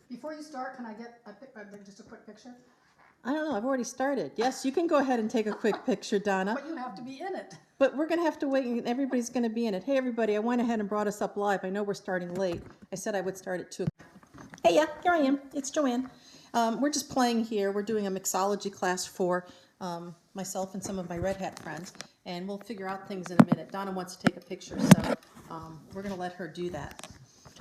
Before you start, can I get just a quick picture? I don't know. I've already started. Yes, you can go ahead and take a quick picture, Donna. But you have to be in it. But we're going to have to wait, and everybody's going to be in it. Hey, everybody, I went ahead and brought us up live. I know we're starting late. I said I would start at 2. Hey, yeah, here I am. It's Joanne. We're just playing here. We're doing a mixology class for myself and some of my Red Hat friends, and we'll figure out things in a minute. Donna wants to take a picture, so we're going to let her do that.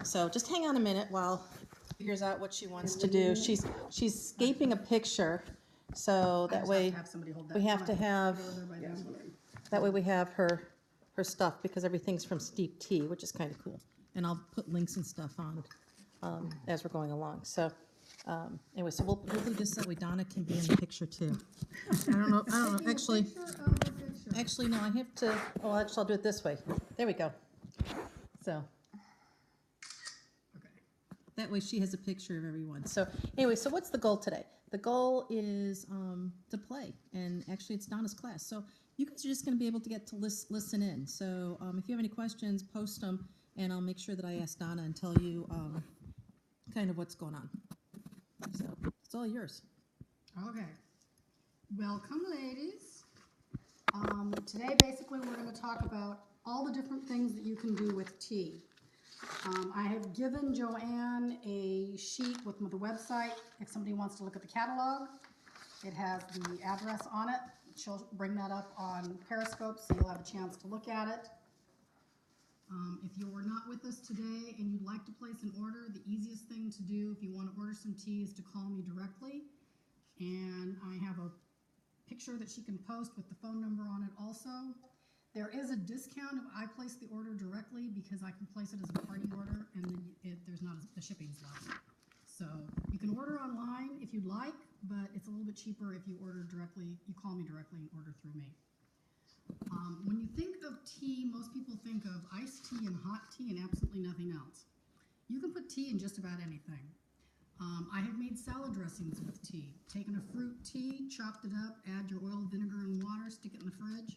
So just hang on a minute while she figures out what she wants to do. She's escaping a picture, so that way we have to have, that way we have her stuff, because everything's from Steep Tea, which is kind of cool. And I'll put links and stuff on as we're going along. So anyway, so we'll do this that way Donna can be in the picture too. I don't know, actually, no, I have to, oh, actually I'll do it this way. There we go. So. That way she has a picture of everyone. So anyway, so what's the goal today? The goal is to play, and actually it's Donna's class. So you guys are just going to be able to get to listen in. So if you have any questions, post them, and I'll make sure that I ask Donna and tell you kind of what's going on. So it's all yours. Okay. Welcome, ladies. Today, basically, we're going to talk about all the different things that you can do with tea. I have given Joanne a sheet with the website if somebody wants to look at the catalog. It has the address on it. She'll bring that up on Periscope, so you'll have a chance to look at it. If you are not with us today and you'd like to place an order, the easiest thing to do if you want to order some tea is to call me directly. And I have a picture that she can post with the phone number on it also. There is a discount if I place the order directly, because I can place it as a party order, and then there's not the shipping's less. So you can order online if you'd like, but it's a little bit cheaper if you order directly. You call me directly and order through me. When you think of tea, most people think of iced tea and hot tea and absolutely nothing else. You can put tea in just about anything. I have made salad dressings with tea. Taken a fruit tea, chopped it up, add your oil, vinegar, and water, stick it in the fridge.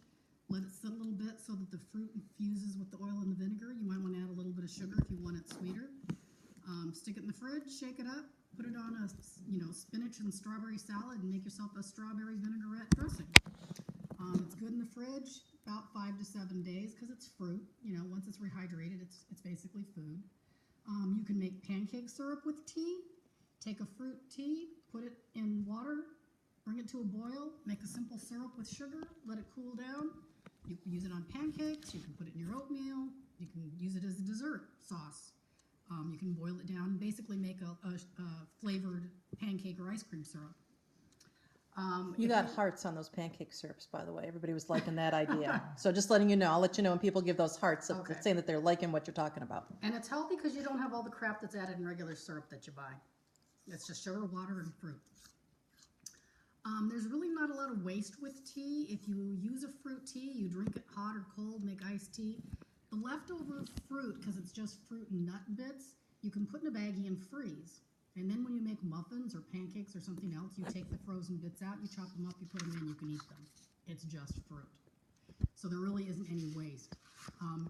Let it sit a little bit so that the fruit infuses with the oil and the vinegar. You might want to add a little bit of sugar if you want it sweeter. Stick it in the fridge, shake it up, put it on a spinach and strawberry salad, and make yourself a strawberry vinaigrette dressing. It's good in the fridge about 5 to 7 days because it's fruit. Once it's rehydrated, it's basically food. You can make pancake syrup with tea. Take a fruit tea, put it in water, bring it to a boil, make a simple syrup with sugar, let it cool down. You can use it on pancakes, you can put it in your oatmeal, you can use it as a dessert sauce. You can boil it down and basically make a flavored pancake or ice cream syrup. You got hearts on those pancake syrups, by the way. Everybody was liking that idea. So just letting you know, I'll let you know when people give those hearts, okay, saying that they're liking what you're talking about. And it's healthy because you don't have all the crap that's added in regular syrup that you buy. It's just sugar, water, and fruit. There's really not a lot of waste with tea. If you use a fruit tea, you drink it hot or cold, make iced tea. The leftover fruit, because it's just fruit and nut bits, you can put in a baggie and freeze. And then when you make muffins or pancakes or something else, you take the frozen bits out, you chop them up, you put them in, you can eat them. It's just fruit. So there really isn't any waste.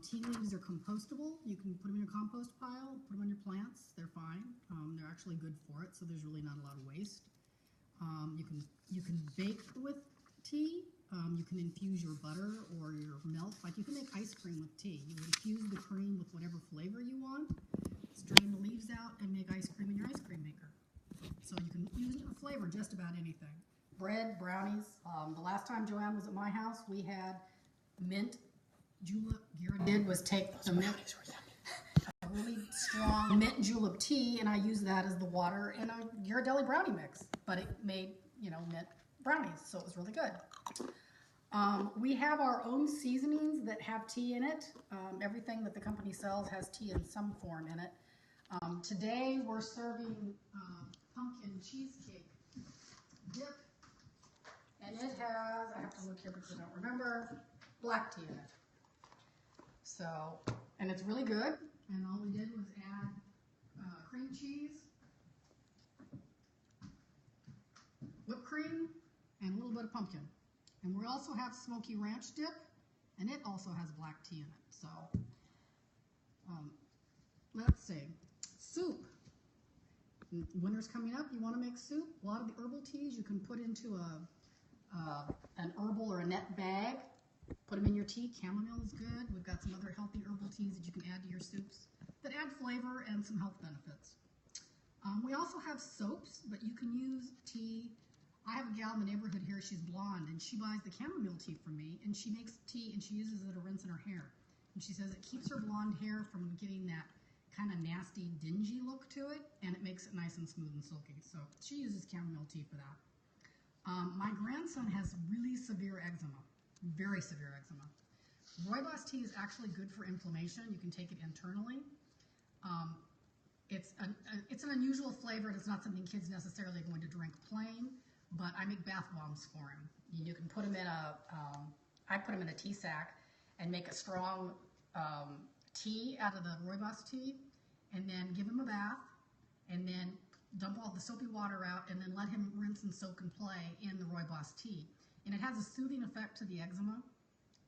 Tea leaves are compostable. You can put them in your compost pile, put them on your plants. They're fine. They're actually good for it, so there's really not a lot of waste. You can bake with tea. You can infuse your butter or your milk. Like you can make ice cream with tea. You infuse the cream with whatever flavor you want, strain the leaves out, and make ice cream in your ice cream maker. So you can use it for flavor just about anything. Bread, brownies. The last time Joanne was at my house, we had mint julep. Gira did was take the mint, a really strong mint julep tea, and I used that as the water in a Ghirardelli brownie mix. But it made, mint brownies, so it was really good. We have our own seasonings that have tea in it. Everything that the company sells has tea in some form in it. Today we're serving pumpkin cheesecake dip, and it has, I have to look here because I don't remember, black tea in it. So, and it's really good, and all we did was add cream cheese, whipped cream, and a little bit of pumpkin. And we also have smoky ranch dip, and it also has black tea in it. So, let's see. Soup. Winter's coming up, you want to make soup. A lot of the herbal teas you can put into an herbal or a net bag. Put them in your tea. Chamomile is good. We've got some other healthy herbal teas that you can add to your soups that add flavor and some health benefits. We also have soaps, but you can use tea. I have a gal in the neighborhood here, she's blonde, and she buys the chamomile tea from me, and she makes tea and she uses it to rinse in her hair. And she says it keeps her blonde hair from getting that kind of nasty, dingy look to it, and it makes it nice and smooth and silky. So she uses chamomile tea for that. My grandson has really severe eczema, very severe eczema. Rooibos tea is actually good for inflammation. You can take it internally. It's an unusual flavor, and it's not something kids necessarily are going to drink plain, but I make bath bombs for him. You can put them in I put them in a tea sack and make a strong tea out of the rooibos tea, and then give him a bath, and then dump all the soapy water out, and then let him rinse and soak and play in the rooibos tea. And it has a soothing effect to the eczema.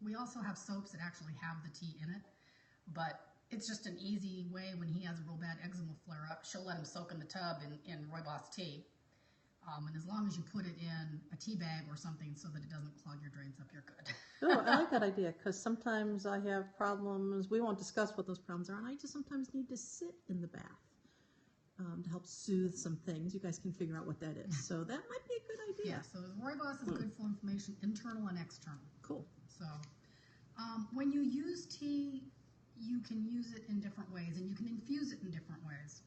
We also have soaps that actually have the tea in it, but it's just an easy way when he has a real bad eczema flare up. She'll let him soak in the tub in rooibos tea. And as long as you put it in a tea bag or something so that it doesn't clog your drains up, you're good. Oh, I like that idea, because sometimes I have problems. We won't discuss what those problems are, and I just sometimes need to sit in the bath to help soothe some things. You guys can figure out what that is. So that might be a good idea. Yeah, so rooibos is good for inflammation, internal and external. Cool. So when you use tea, you can use it in different ways, and you can infuse it in different ways.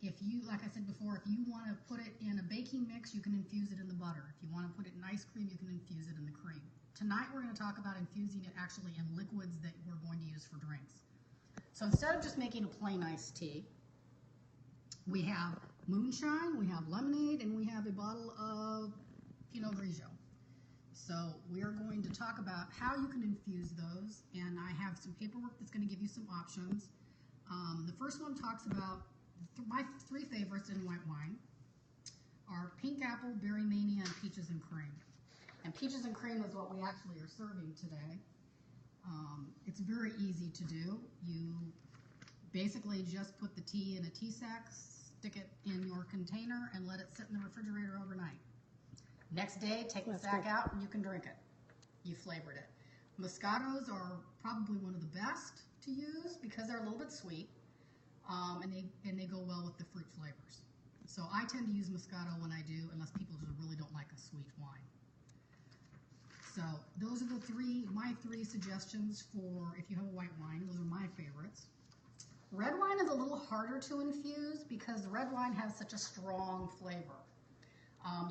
If you, like I said before, if you want to put it in a baking mix, you can infuse it in the butter. If you want to put it in ice cream, you can infuse it in the cream. Tonight we're going to talk about infusing it actually in liquids that we're going to use for drinks. So instead of just making a plain iced tea, we have moonshine, we have lemonade, and we have a bottle of Pinot Grigio. So we are going to talk about how you can infuse those, and I have some paperwork that's going to give you some options. The first one talks about my three favorites in white wine are pink apple, berry mania, and peaches and cream. And peaches and cream is what we actually are serving today. It's very easy to do. You basically just put the tea in a tea sack, stick it in your container, and let it sit in the refrigerator overnight. Next day, take the sack out, and you can drink it. You flavored it. Moscatos are probably one of the best to use because they're a little bit sweet. And they go well with the fruit flavors. So I tend to use Moscato when I do, unless people just really don't like a sweet wine. So those are my three suggestions for if you have a white wine. Those are my favorites. Red wine is a little harder to infuse because red wine has such a strong flavor.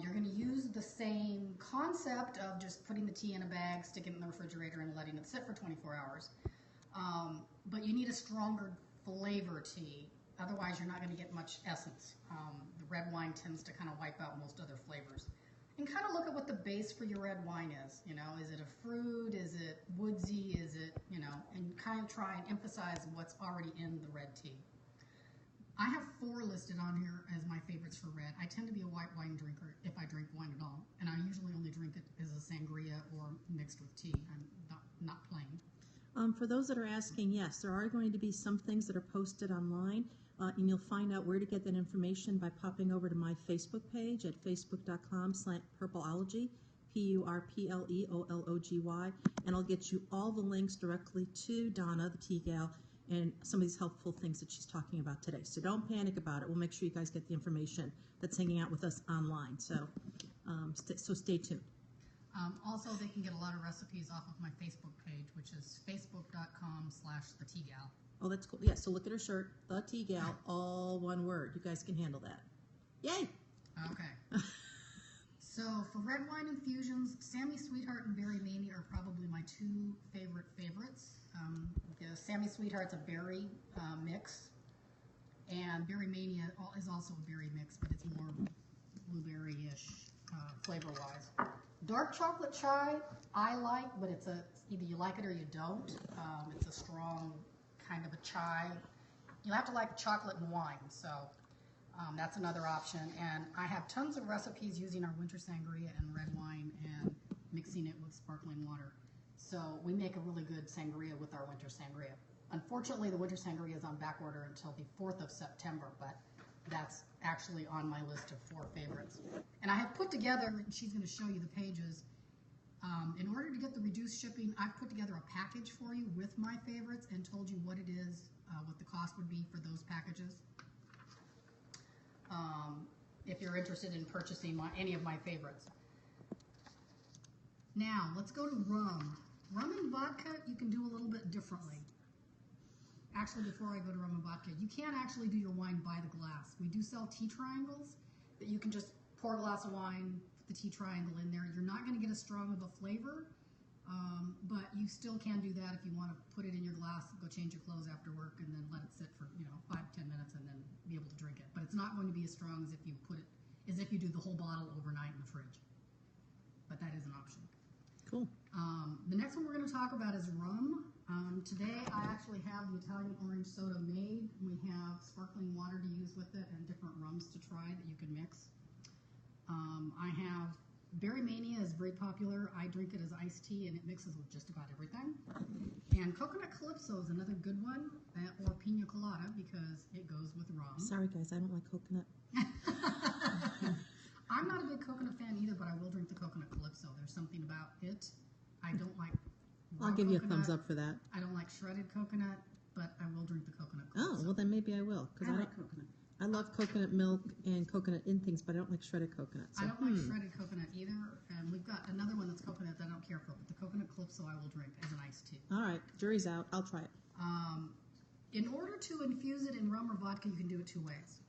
You're going to use the same concept of just putting the tea in a bag, sticking it in the refrigerator, and letting it sit for 24 hours. But you need a stronger flavor tea. Otherwise, you're not going to get much essence. The red wine tends to kind of wipe out most other flavors. And kind of look at what the base for your red wine is. You know, is it a fruit? Is it woodsy? Is it, you know, and kind of try and emphasize what's already in the red tea. I have 4 listed on here as my favorites for red. I tend to be a white wine drinker if I drink wine at all. And I usually only drink it as a sangria or mixed with tea. I'm not plain. For those that are asking, yes, there are going to be some things that are posted online, and you'll find out where to get that information by popping over to my Facebook page at facebook.com/purpleology, PURPLEOLOGY, and I'll get you all the links directly to Donna, the TheTeaGal, and some of these helpful things that she's talking about today. So don't panic about it. We'll make sure you guys get the information that's hanging out with us online. So, stay tuned. Also, they can get a lot of recipes off of my Facebook page, which is facebook.com/TheTeaGal. Oh, that's cool. Yeah, so look at her shirt, TheTeaGal, all one word. You guys can handle that. Yay! Okay. So for red wine infusions, Sammy Sweetheart and Berry Mania are probably my 2 favorites. The Sammy Sweetheart's a berry mix, and Berry Mania is also a berry mix, but it's more blueberry-ish flavor-wise. Dark chocolate chai I like, but it's either you like it or you don't. It's a strong kind of a chai. You'll have to like chocolate and wine, so that's another option. And I have tons of recipes using our winter sangria and red wine and mixing it with sparkling water. So we make a really good sangria with our winter sangria. Unfortunately, the winter sangria is on back order until the 4th of September, but that's actually on my list of 4 favorites. And I have put together, and she's going to show you the pages, in order to get the reduced shipping, I've put together a package for you with my favorites and told you what it is, what the cost would be for those packages. If you're interested in purchasing any of my favorites. Now, let's go to rum. Rum and vodka, you can do a little bit differently. Actually, before I go to rum and vodka, you can actually do your wine by the glass. We do sell tea triangles that you can just pour a glass of wine, put the tea triangle in there. You're not going to get as strong of a flavor, but you still can do that if you want to put it in your glass, go change your clothes after work, and then let it sit for 5-10 minutes and then be able to drink it. But it's not going to be as strong as if you do the whole bottle overnight in the fridge. But that is an option. Cool. The next one we're going to talk about is rum. Today I actually have the Italian orange soda made. We have sparkling water to use with it and different rums to try that you can mix. I have Berry Mania is very popular. I drink it as iced tea and it mixes with just about everything. And Coconut Calypso is another good one, or Pina Colada because it goes with rum. Sorry guys, I don't like coconut. I'm not a big coconut fan either, but I will drink the Coconut Calypso. There's something about it. I don't like raw I'll give you a coconut. thumbs up for that. I don't like shredded coconut, but I will drink the Coconut Oh, Calypso. well then maybe I will. I like coconut. I love coconut milk and coconut in things, but I don't like shredded coconut. So, I don't like shredded coconut either, and we've got another one that's coconut that I don't care for, but the Coconut Calypso I will drink as an iced tea. All right, jury's out. I'll try it. In order to infuse it in rum or vodka, you can do it 2 ways.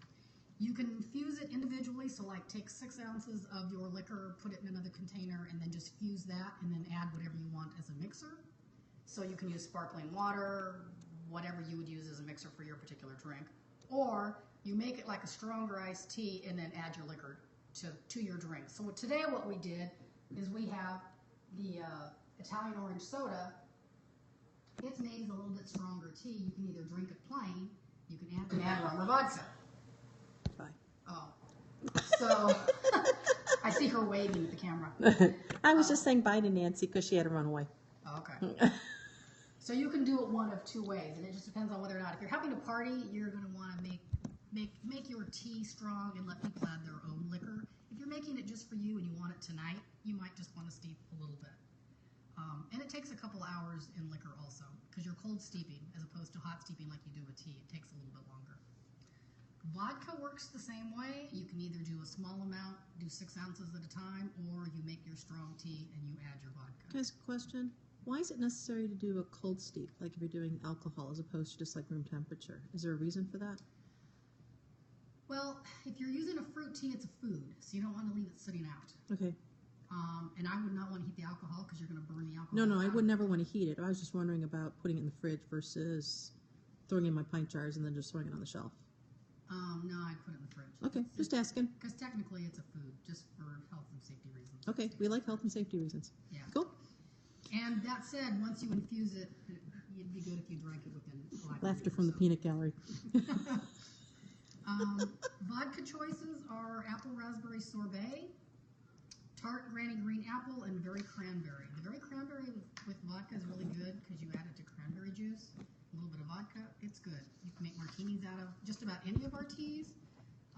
You can infuse it individually, so like take 6 ounces of your liquor, put it in another container, and then just fuse that, and then add whatever you want as a mixer. So you can use sparkling water, whatever you would use as a mixer for your particular drink. Or you make it like a stronger iced tea and then add your liquor to your drink. So today what we did is we have the Italian orange soda. It's made as a little bit stronger tea. You can either drink it plain, you can add rum or vodka. Bye. Oh, so I see her waving at the camera. I was just saying bye to Nancy because she had to run away. Okay. So you can do it one of 2 ways, and it just depends on whether or not. If you're having a party, you're going to want to make your tea strong and let people add their own liquor. If you're making it just for you and you want it tonight, you might just want to steep a little bit. And it takes a couple hours in liquor also, because you're cold steeping as opposed to hot steeping like you do with tea. It takes a little bit longer. Vodka works the same way. You can either do a small amount, do 6 ounces at a time, or you make your strong tea and you add your vodka. Guys, question. Why is it necessary to do a cold steep, like if you're doing alcohol, as opposed to just like room temperature? Is there a reason for that? Well, if you're using a fruit tea, it's a food, so you don't want to leave it sitting out. Okay. And I would not want to heat the alcohol because you're going to burn the alcohol. No, I out. would never want to heat it. I was just wondering about putting it in the fridge versus throwing it in my pint jars and then just throwing it on the shelf. No, I'd put it in the fridge. Okay, just asking. Because technically it's a food, just for health and safety reasons. Okay, we like health and safety reasons. Yeah. Cool. And that said, once you infuse it, it'd be good if you drank it within 5 Laughter minutes from or the so. peanut gallery. Vodka choices are apple raspberry sorbet, tart granny green apple, and berry cranberry. The berry cranberry with vodka is really good because you add it to cranberry juice, a little bit of vodka. It's good. You can make martinis out of just about any of our teas.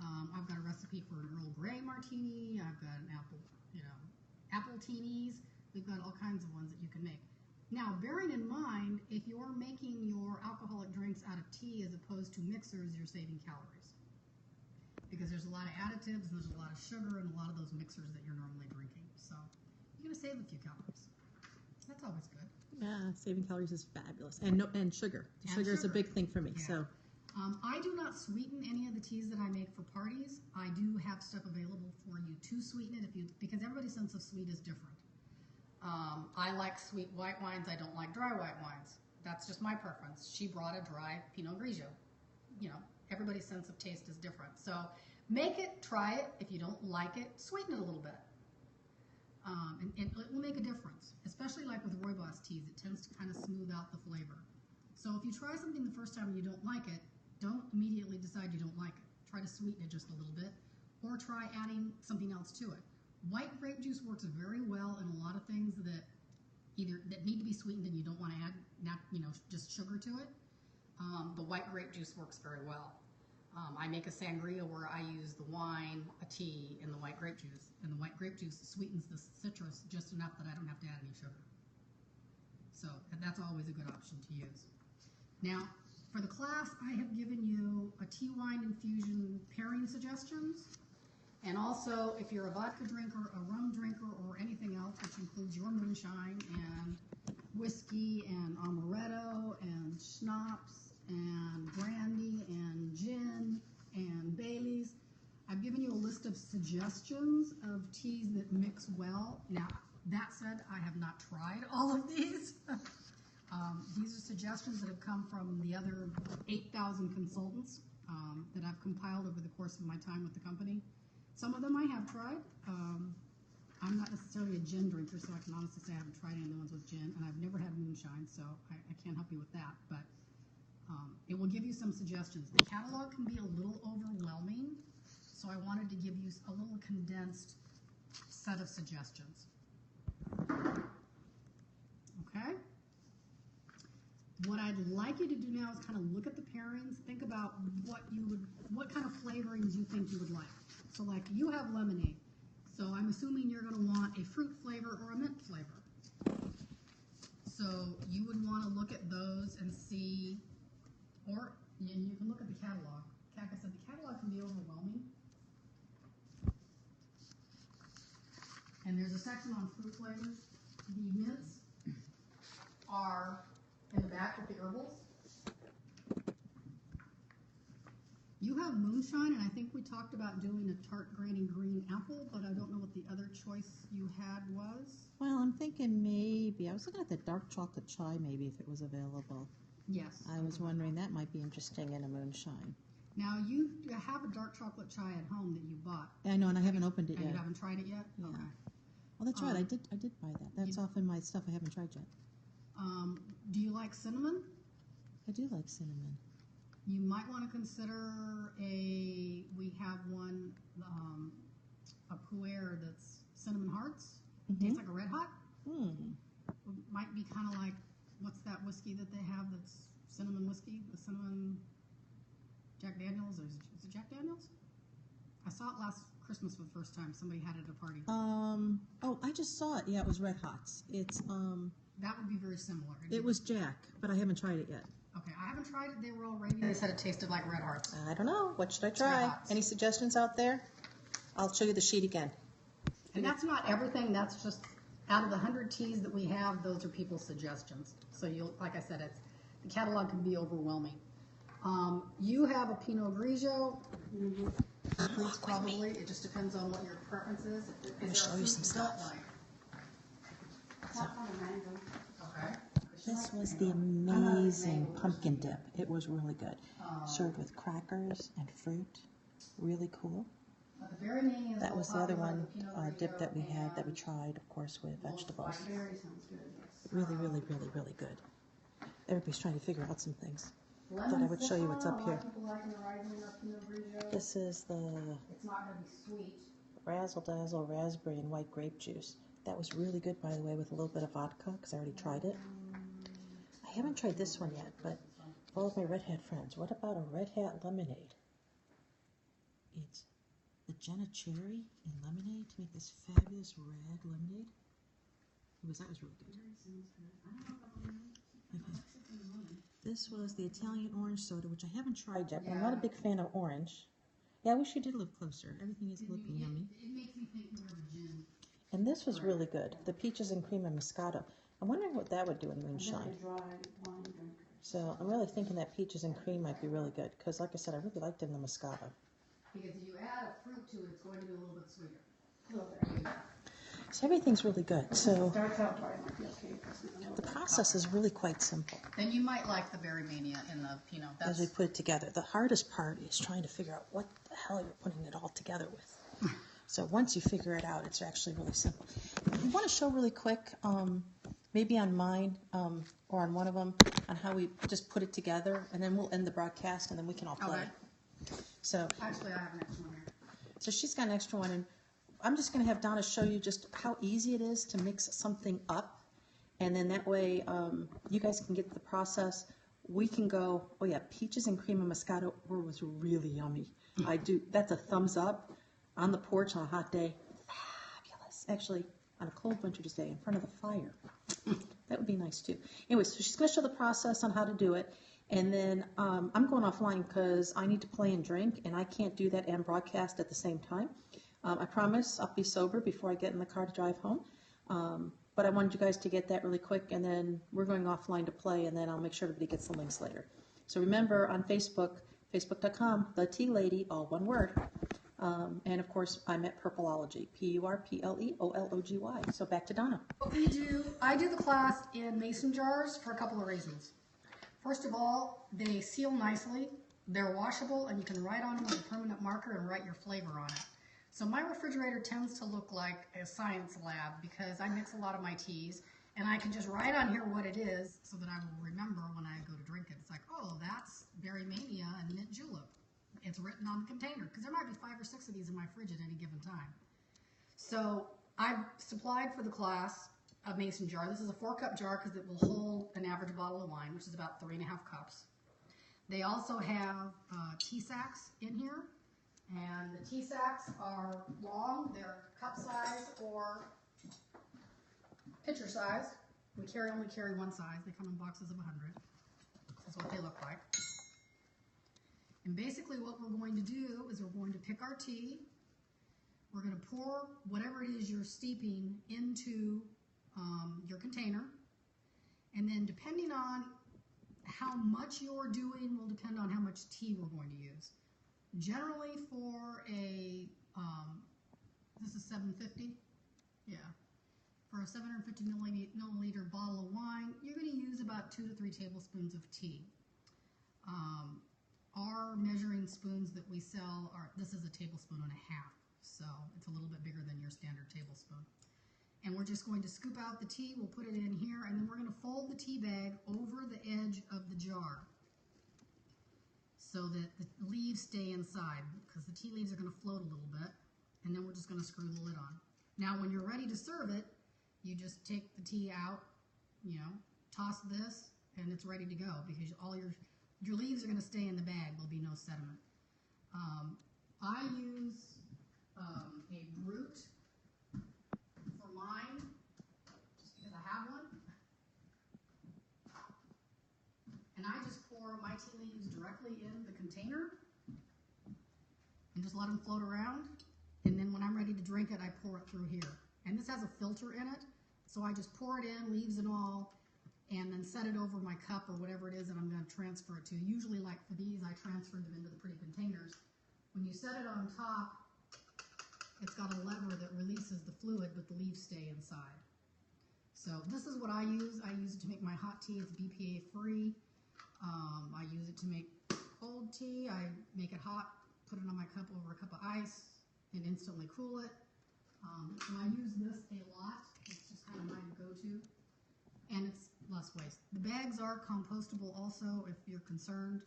I've got a recipe for an Earl Grey martini. I've got an apple teenies. We've got all kinds of ones that you can make. Now, bearing in mind, if you're making your alcoholic drinks out of tea as opposed to mixers, you're saving calories. Because there's a lot of additives, and there's a lot of sugar, and a lot of those mixers that you're normally drinking. So you're going to save a few calories. That's always good. Yeah, saving calories is fabulous. And sugar. And Sugar is a sugar. big thing for me. Yeah. So I do not sweeten any of the teas that I make for parties. I do have stuff available for you to sweeten it because everybody's sense of sweet is different. I like sweet white wines. I don't like dry white wines. That's just my preference. She brought a dry Pinot Grigio. Everybody's sense of taste is different. So make it, try it. If you don't like it, sweeten it a little bit. And it will make a difference, especially like with rooibos teas. It tends to kind of smooth out the flavor. So if you try something the first time and you don't like it, don't immediately decide you don't like it. Try to sweeten it just a little bit, or try adding something else to it. White grape juice works very well in a lot of things that need to be sweetened and you don't want to add just sugar to it. the white grape juice works very well. I make a sangria where I use the wine, a tea, and the white grape juice. And the white grape juice sweetens the citrus just enough that I don't have to add any sugar. So that's always a good option to use. Now, for the class, I have given you a tea wine infusion pairing suggestions. And also, if you're a vodka drinker, a rum drinker, or anything else, which includes your moonshine and whiskey and amaretto and schnapps and brandy and gin and Baileys, I've given you a list of suggestions of teas that mix well. Now, that said, I have not tried all of these. These are suggestions that have come from the other 8,000 consultants that I've compiled over the course of my time with the company. Some of them I have tried. I'm not necessarily a gin drinker, so I can honestly say I haven't tried any of the ones with gin, and I've never had moonshine, so I can't help you with that. But it will give you some suggestions. The catalog can be a little overwhelming, so I wanted to give you a little condensed set of suggestions. Okay? What I'd like you to do now is kind of look at the pairings, think about what kind of flavorings you think you would like. So like you have lemonade, so I'm assuming you're going to want a fruit flavor or a mint flavor. So you would want to look at those and see, or and you can look at the catalog. Like I said, the catalog can be overwhelming. And there's a section on fruit flavors. The mints are in the back with the herbals. You have moonshine, and I think we talked about doing a tart granny green apple, but I don't know what the other choice you had was. Well, I'm thinking maybe, I was looking at the dark chocolate chai maybe if it was available. Yes. I was wondering that might be interesting in a moonshine. Now, you have a dark chocolate chai at home that you bought. I know, and I haven't opened it And yet. you haven't tried it yet? Yeah. Okay. Oh, that's right, I did buy that. That's off in my stuff I haven't tried yet. Do you like cinnamon? I do like cinnamon. You might want to consider we have one, a puer that's cinnamon hearts. Tastes like a red hot. Might be kind of like, what's that whiskey that they have that's cinnamon whiskey? The cinnamon Jack Daniels? Is it Jack Daniels? I saw it last Christmas for the first time. Somebody had it at a party. Oh, I just saw it. Yeah, it was Red Hots. It's, That would be very similar. it was Jack, but I haven't tried it yet. Okay, I haven't tried it. They were all raving. They said it tasted like Red Hearts. I don't know. What should I Red try? Hots. Any suggestions out there? I'll show you the sheet again. And that's not everything. That's just out of the 100 teas that we have, those are people's suggestions. So you'll, like I said, the catalog can be overwhelming. You have a Pinot Grigio. Fruits probably. It just depends on what your preference is. Let me show you some stuff. Okay. This was the amazing pumpkin dip. It was really good. Served with crackers and fruit. Really cool. That was the other one dip that we had that we tried, of course, with vegetables. Really, really, really, really good. Everybody's trying to figure out some things. Thought I would show you what's up here. This is the Razzle Dazzle Raspberry and White Grape Juice. That was really good, by the way, with a little bit of vodka, because I already tried it. I haven't tried this one yet, but all of my Red Hat friends, what about a Red Hat lemonade? It's the Jenna cherry and lemonade to make this fabulous red lemonade. That was really good. Okay. This was the Italian orange soda, which I haven't tried yet, but I'm not a big fan of orange. Yeah, I wish you did live closer. Everything is looking yummy. It makes me think more of a gin. And this was really good. The peaches and cream and Moscato. I'm wondering what that would do in moonshine. So I'm really thinking that peaches and cream might be really good, because like I said, I really liked it in the Moscato. Because if you add a fruit to it, it's going to be a little bit sweeter. So everything's really good. So the process is really quite simple. Then you might like the Berry Mania in the Pinot. As we put it together. The hardest part is trying to figure out what the hell you're putting it all together with. So once you figure it out, it's actually really simple. I want to show really quick, maybe on mine or on one of them, on how we just put it together, and then we'll end the broadcast, and then we can all play. Okay. So Actually, I have an extra one here. So she's got an extra one, and I'm just going to have Donna show you just how easy it is to mix something up, and then that way you guys can get the process we can go, oh yeah, peaches and cream and Moscato was really yummy. I do, that's a thumbs up on the porch on a hot day. Fabulous. Actually, on a cold winter's day in front of the fire. That would be nice too. Anyway, so she's going to show the process on how to do it. And then I'm going offline because I need to play and drink, and I can't do that and broadcast at the same time. I promise I'll be sober before I get in the car to drive home. But I wanted you guys to get that really quick, and then we're going offline to play, and then I'll make sure everybody gets the links later. So remember, on Facebook, facebook.com, TheTeaLady, all one word. And of course, I'm at Purpleology, Purpleology. So back to Donna. I do the class in mason jars for a couple of reasons. First of all, they seal nicely, they're washable, and you can write on them with a permanent marker and write your flavor on it. So my refrigerator tends to look like a science lab because I mix a lot of my teas, and I can just write on here what it is so that I will remember when I go to drink it. It's like, oh, that's Berry Mania and Mint Julep. It's written on the container because there might be 5 or 6 of these in my fridge at any given time. So I've supplied for the class a mason jar. This is a 4-cup jar because it will hold an average bottle of wine, which is about 3.5 cups. They also have tea sacks in here. And the tea sacks are long, they're cup size or pitcher size. We only carry one size. They come in boxes of 100. That's what they look like. And basically what we're going to do is we're going to pick our tea. We're going to pour whatever it is you're steeping into your container. And then depending on how much you're doing will depend on how much tea we're going to use. Generally for a, this is 750, yeah. For a 750 milliliter bottle of wine, you're going to use about 2 to 3 tablespoons of tea. Our measuring spoons that we sell are, this is a tablespoon and a half, so it's a little bit bigger than your standard tablespoon. And we're just going to scoop out the tea, we'll put it in here, and then we're going to fold the tea bag over the edge of the jar so that the leaves stay inside, because the tea leaves are going to float a little bit, and then we're just going to screw the lid on. Now when you're ready to serve it, you just take the tea out, you know, toss this, and it's ready to go, because all your leaves are going to stay in the bag. There'll be no sediment. I use a brute for mine, just because I have one. And I just pour my tea leaves directly in the container and just let them float around. And then when I'm ready to drink it, I pour it through here. And this has a filter in it, so I just pour it in, leaves and all, and then set it over my cup or whatever it is that I'm going to transfer it to. Usually, like for these, I transfer them into the pretty containers. When you set it on top, it's got a lever that releases the fluid, but the leaves stay inside. So this is what I use. I use it to make my hot tea. It's BPA free. I use it to make cold tea. I make it hot, put it on my cup over a cup of ice, and instantly cool it. So I use this a lot. It's just kind of my go-to. And it's less waste. The bags are compostable also if you're concerned,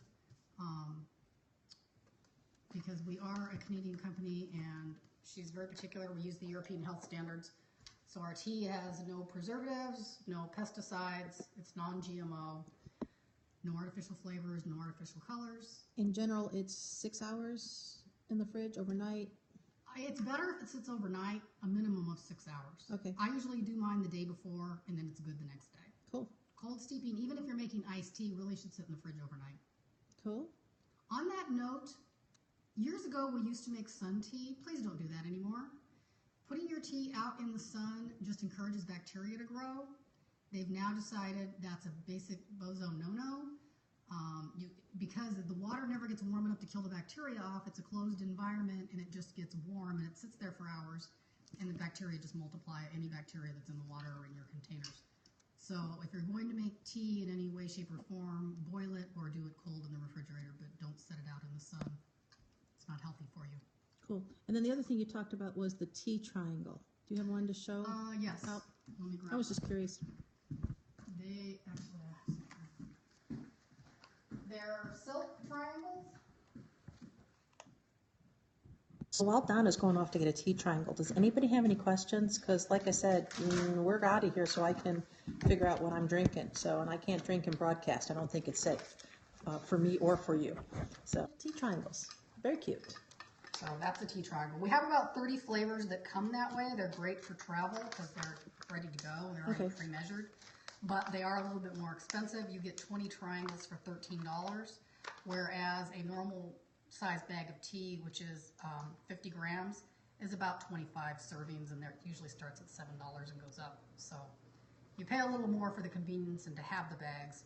because we are a Canadian company and she's very particular. We use the European health standards. So our tea has no preservatives, no pesticides, it's non-GMO, no artificial flavors, no artificial colors. In general, it's 6 hours in the fridge overnight. It's better if it sits overnight, a minimum of 6 hours. Okay. I usually do mine the day before and then it's good the next day. Cool. Cold steeping, even if you're making iced tea, really should sit in the fridge overnight. Cool. On that note, years ago we used to make sun tea. Please don't do that anymore. Putting your tea out in the sun just encourages bacteria to grow. They've now decided that's a basic bozo no-no. Because the water never gets warm enough to kill the bacteria off, it's a closed environment and it just gets warm and it sits there for hours and the bacteria just multiply, any bacteria that's in the water or in your containers. So if you're going to make tea in any way, shape, or form, boil it or do it cold in the refrigerator, but don't set it out in the sun. It's not healthy for you. Cool. And then the other thing you talked about was the tea triangle. Do you have one to show? Yes. Oh, Let me grab I was just curious. They actually they're silk triangles. While Donna's going off to get a tea triangle, does anybody have any questions? Because like I said, we're out of here so I can figure out what I'm drinking. So, and I can't drink and broadcast. I don't think it's safe for me or for you. So, tea triangles, very cute. So that's a tea triangle. We have about 30 flavors that come that way. They're great for travel because they're ready to go. They're already pre-measured. But they are a little bit more expensive. You get 20 triangles for $13, whereas a normal size bag of tea, which is 50 grams, is about 25 servings, and it usually starts at $7 and goes up. So you pay a little more for the convenience and to have the bags,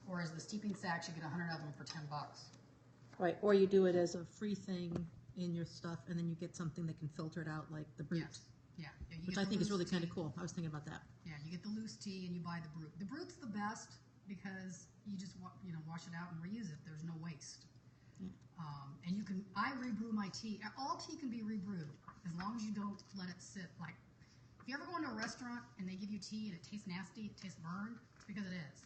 whereas the steeping sacks, you get 100 of them for $10. Right, or you do it as a free thing in your stuff, and then you get something that can filter it out, like the brute. Yeah, which I think is really kind of cool. I was thinking about that. Yeah, you get the loose tea and you buy the brute. The brute's the best because you just wash it out and reuse it. There's no waste. And you can, I rebrew my tea. All tea can be rebrewed as long as you don't let it sit. Like, if you ever go into a restaurant and they give you tea and it tastes nasty, it tastes burned, it's because it is.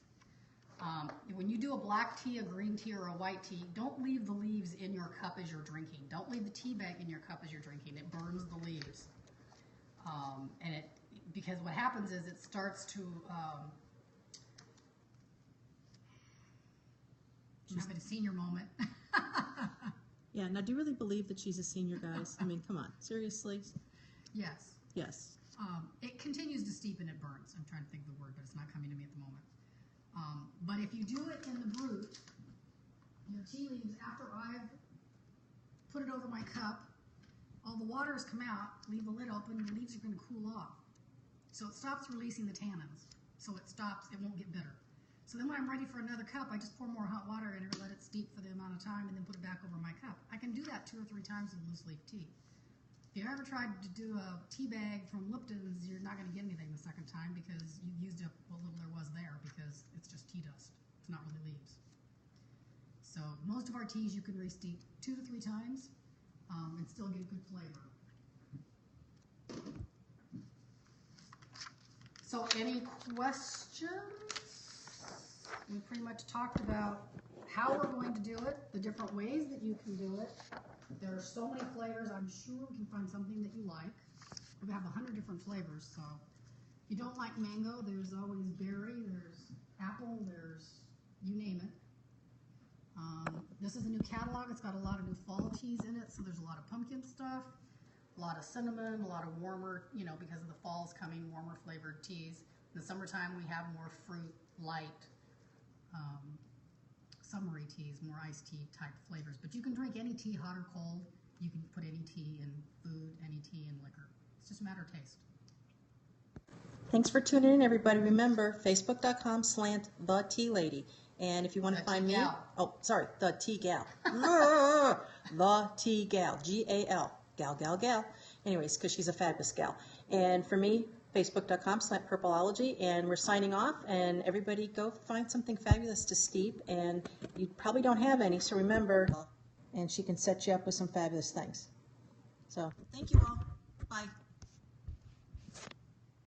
When you do a black tea, a green tea, or a white tea, don't leave the leaves in your cup as you're drinking. Don't leave the tea bag in your cup as you're drinking. It burns the leaves. Because what happens is it starts to, I'm having a senior moment. Yeah, now do you really believe that she's a senior, guys? I mean, come on, seriously? Yes. Yes. It continues to steep and it burns. I'm trying to think of the word, but it's not coming to me at the moment. But if you do it in the brute, your tea leaves, after I've put it over my cup, all the water has come out, leave the lid open, the leaves are going to cool off. So it stops releasing the tannins. So it stops, it won't get bitter. So then when I'm ready for another cup, I just pour more hot water in it, let it steep for the amount of time, and then put it back over my cup. I can do that 2 or 3 times with loose leaf tea. If you ever tried to do a tea bag from Lipton's, you're not going to get anything the second time because you used up what little there was there because it's just tea dust. It's not really leaves. So most of our teas you can re-steep 2 to 3 times and still get good flavor. So any questions? We pretty much talked about how we're going to do it, the different ways that you can do it. There are so many flavors. I'm sure we can find something that you like. We have 100 different flavors, so if you don't like mango, there's always berry, there's apple, there's you name it. This is a new catalog. It's got a lot of new fall teas in it, so there's a lot of pumpkin stuff, a lot of cinnamon, a lot of warmer, because of the fall's coming, warmer flavored teas. In the summertime, we have more fruit, light, summery teas, more iced tea type flavors. But you can drink any tea, hot or cold. You can put any tea in food, any tea in liquor. It's just a matter of taste. Thanks for tuning in, everybody. Remember, facebook.com/TheTeaLady. And if you want to find me, oh, sorry, TheTeaGal. TheTeaGal, G-A-L, gal. Anyways, because she's a fabulous gal. And for me, facebook.com/Herbology, and we're signing off, and everybody go find something fabulous to steep, and you probably don't have any, so remember, and she can set you up with some fabulous things. So, thank you all. Bye.